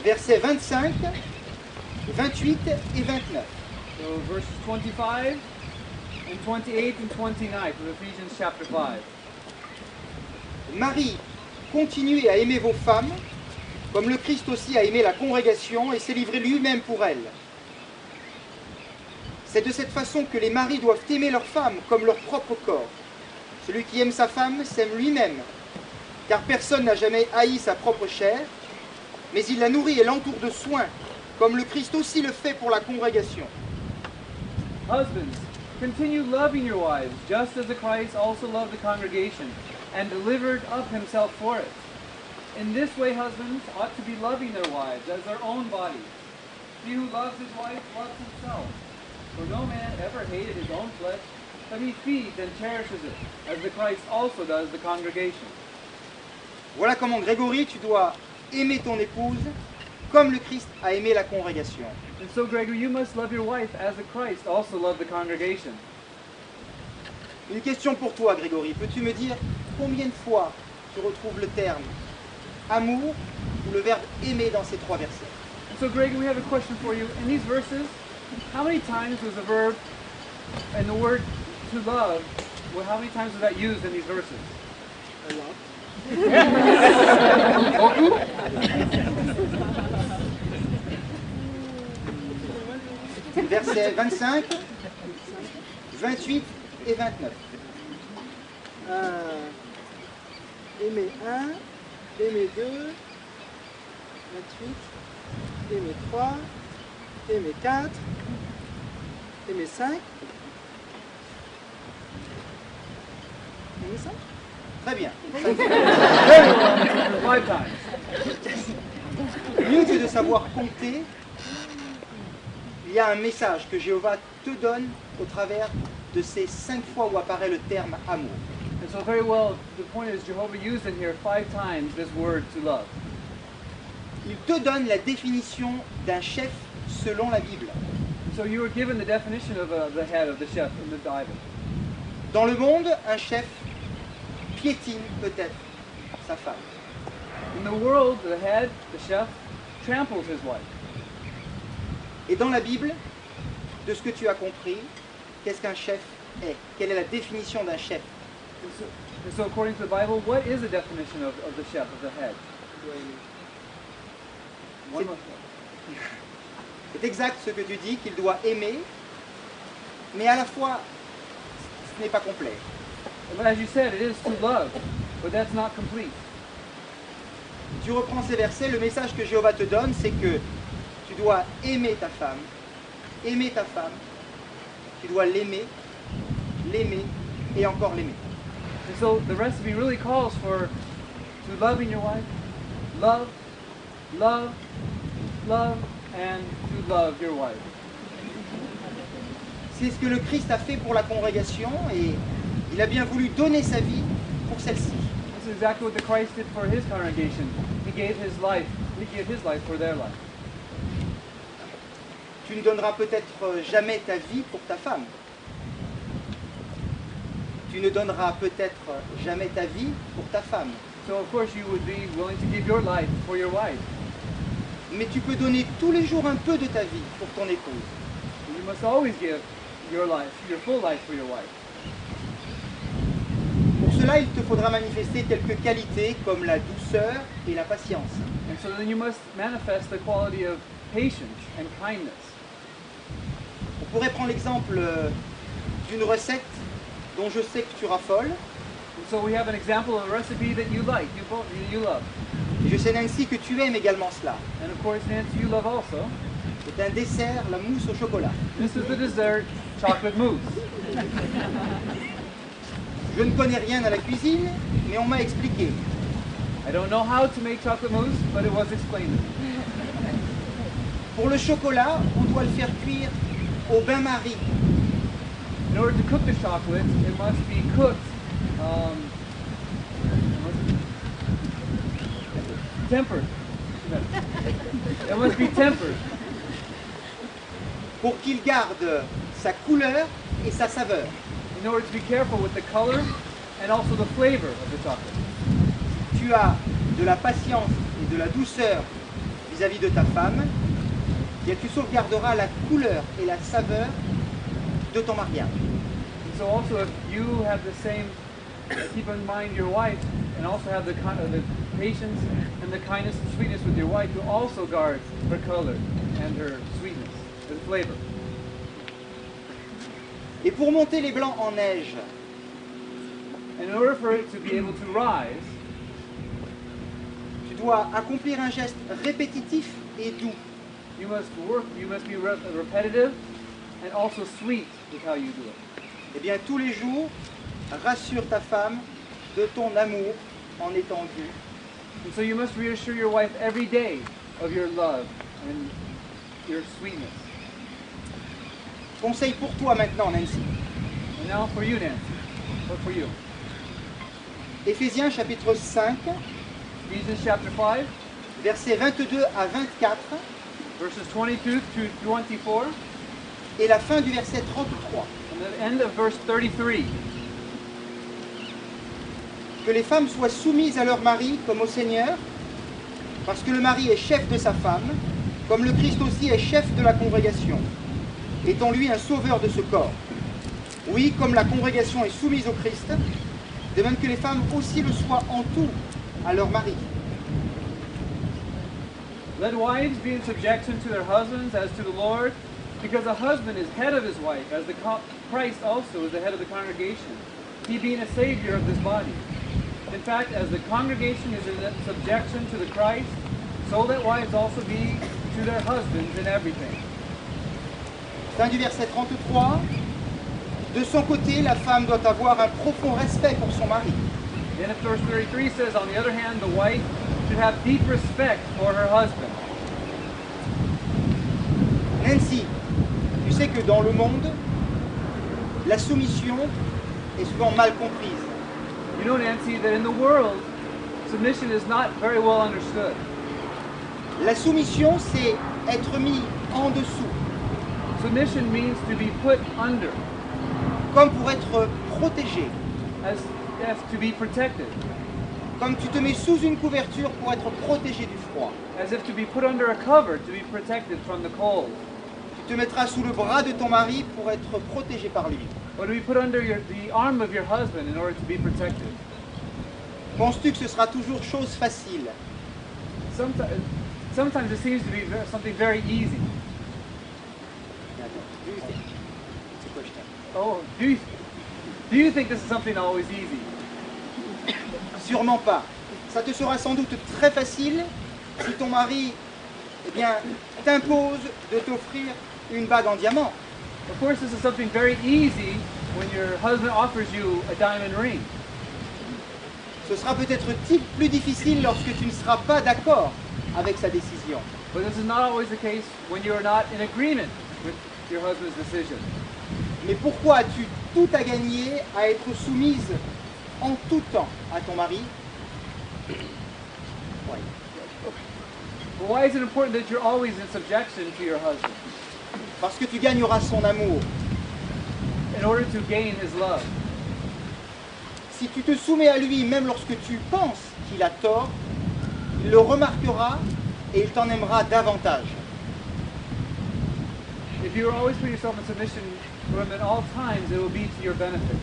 versets 25, 28 et 29. So verses 25 and 28 and 29 of Ephesians chapter 5. Marie, continuez à aimer vos femmes, comme le Christ aussi a aimé la congrégation et s'est livré lui-même pour elle. C'est de cette façon que les maris doivent aimer leurs femmes comme leur propre corps. Celui qui aime sa femme s'aime lui-même, car personne n'a jamais haï sa propre chair, mais il la nourrit et l'entoure de soins, comme le Christ aussi le fait pour la congrégation. Husbands, continue loving your wives, just as the Christ also loved the congregation, and delivered up himself for it. In this way, husbands ought to be loving their wives as their own bodies. He who loves his wife loves himself. For no man ever hated his own flesh, but he feeds and cherishes it, as the Christ also does the congregation. Voilà comment, Grégory, tu dois aimer ton épouse comme le Christ a aimé la congrégation. And so, Gregory, you must love your wife as the Christ also loved the congregation. Une question pour toi, Grégory. Peux-tu me dire combien de fois tu retrouves le terme amour ou le verbe aimer dans ces trois versets? And so, Gregory, we have a question for you. In these verses, how many times was the verb and the word to love, well, how many times was that used in these verses? A lot. Beaucoup? Versets 25, 28 et 29. Aimer 1, aimer 2, 28, aimer 3, aimer 4, aimer 5. Aimer 5? Très bien. Five times. Mieux que de savoir compter, il y a un message que Jéhovah te donne au travers de ces 5 fois où apparaît le terme amour. And so very well, the point is Jehovah used in here 5 times this word to love. Il te donne la définition d'un chef selon la Bible. So you were given the definition of the head of the chef in the Bible. Dans le monde, un chef piétine peut-être sa femme. In the world, the head, the chef, tramples his wife. Et dans la Bible, de ce que tu as compris, qu'est-ce qu'un chef est? Quelle est la définition d'un chef? And so according to the Bible, what is the definition of the chef, of the head? One more. C'est exact ce que tu dis, qu'il doit aimer, mais à la fois, ce n'est pas complet. But as you said, it is to love, but that's not complete. Tu reprends ces versets, le message que Jéhovah te donne, c'est que tu dois aimer ta femme, tu dois l'aimer, l'aimer et encore l'aimer. And so the recipe really calls for to loving your wife, love, love, love, and to love your wife. C'est ce que le Christ a fait pour la congrégation et il a bien voulu donner sa vie pour celle-ci. This is exactly what the Christ did for his congregation. He gave his life for their life. Tu ne donneras peut-être jamais ta vie pour ta femme. Tu ne donneras peut-être jamais ta vie pour ta femme. So of course you would be willing to give your life for your wife. Mais tu peux donner tous les jours un peu de ta vie pour ton épouse. You must always give your life, your full life for your wife. Pour cela, il te faudra manifester quelques qualités comme la douceur et la patience. And so then you must manifest the quality of patience and kindness. On pourrait prendre l'exemple d'une recette dont je sais que tu raffoles. And so we have an example of a recipe that you like, you love. Et je sais, Nancy, que tu aimes également cela. And of course, Nancy, you love also. C'est un dessert, la mousse au chocolat. This is the dessert, chocolate mousse. Je ne connais rien à la cuisine, mais on m'a expliqué. I don't know how to make chocolate mousse, but it was explained. Pour le chocolat, on doit le faire cuire au bain-marie. In order to cook the chocolate, it must be cooked, tempered. It must be tempered. Pour qu'il garde sa couleur et sa saveur. In order to be careful with the color and also the flavor of the chocolate. Tu as de la patience et de la douceur vis-à-vis de ta femme, eh bien, tu sauvegarderas la couleur et la saveur de ton mariage. And so also if you have the same, keep in mind your wife, and also have the patience and the kindness and sweetness with your wife, you also guard her color and her sweetness and flavor. Et pour monter les blancs en neige, And in order for it to be able to rise, tu dois accomplir un geste répétitif et doux. you must be repetitive and also sweet with how you do it. Eh bien, tous les jours, rassure ta femme de ton amour en étant vue. And so you must reassure your wife every day of your love and your sweetness. Conseil pour toi maintenant, Nancy. And now for you, Nancy. What for you? Éphésiens chapitre 5, Ephesians chapter 5, versets 22 à 24 verses 22 to 24, et la fin du verset 33. and the end of verse 33. Que les femmes soient soumises à leur mari comme au Seigneur, parce que le mari est chef de sa femme, comme le Christ aussi est chef de la congrégation, étant lui un sauveur de ce corps. Oui, comme la congrégation est soumise au Christ, de même que les femmes aussi le soient en tout à leur mari. Let wives be in subjection to their husbands as to the Lord, because a husband is head of his wife, as the Christ also is the head of the congregation, he being a savior of this body. In fact, as the congregation is in subjection to the Christ, so let wives also be to their husbands in everything. Fin du verset 33. De son côté, la femme doit avoir un profond respect pour son mari. Then if verse 33 says, on the other hand, the wife should have deep respect for her husband. Nancy, tu sais que dans le monde, la soumission est souvent mal comprise. You know, Nancy, that in the world, submission is not very well understood. La soumission, c'est être mis en dessous, Submission means to be put under, comme pour être protégé, as to be protected, comme tu te mets sous une couverture pour être protégé du froid. as if to be put under a cover to be protected from the cold, Tu te mettras sous le bras de ton mari pour être protégé par lui. or to be put under the arm of your husband in order to be protected. Penses-tu que ce sera toujours chose facile? Sometimes it seems to be something very easy. Do you think? It's a question. Oh, do you think this is something always easy? Sûrement pas. Ça te sera sans doute très facile si ton mari, eh bien, t'impose de t'offrir une bague en diamant. Of course, this is something very easy when your husband offers you a diamond ring. Ce sera peut-être plus difficile lorsque tu ne seras pas d'accord avec sa décision. But this is not always the case when you are not in agreement with your husband's decision. Mais pourquoi as-tu tout à gagner à être soumise en tout temps à ton mari? Ouais. But why is it important that you're always in subjection to your husband? Parce que tu gagneras son amour. In order to gain his love. Si tu te soumets à lui même lorsque tu penses qu'il a tort, il le remarquera et il t'en aimera davantage. If you always put yourself in submission to him at all times, it will be to your benefit.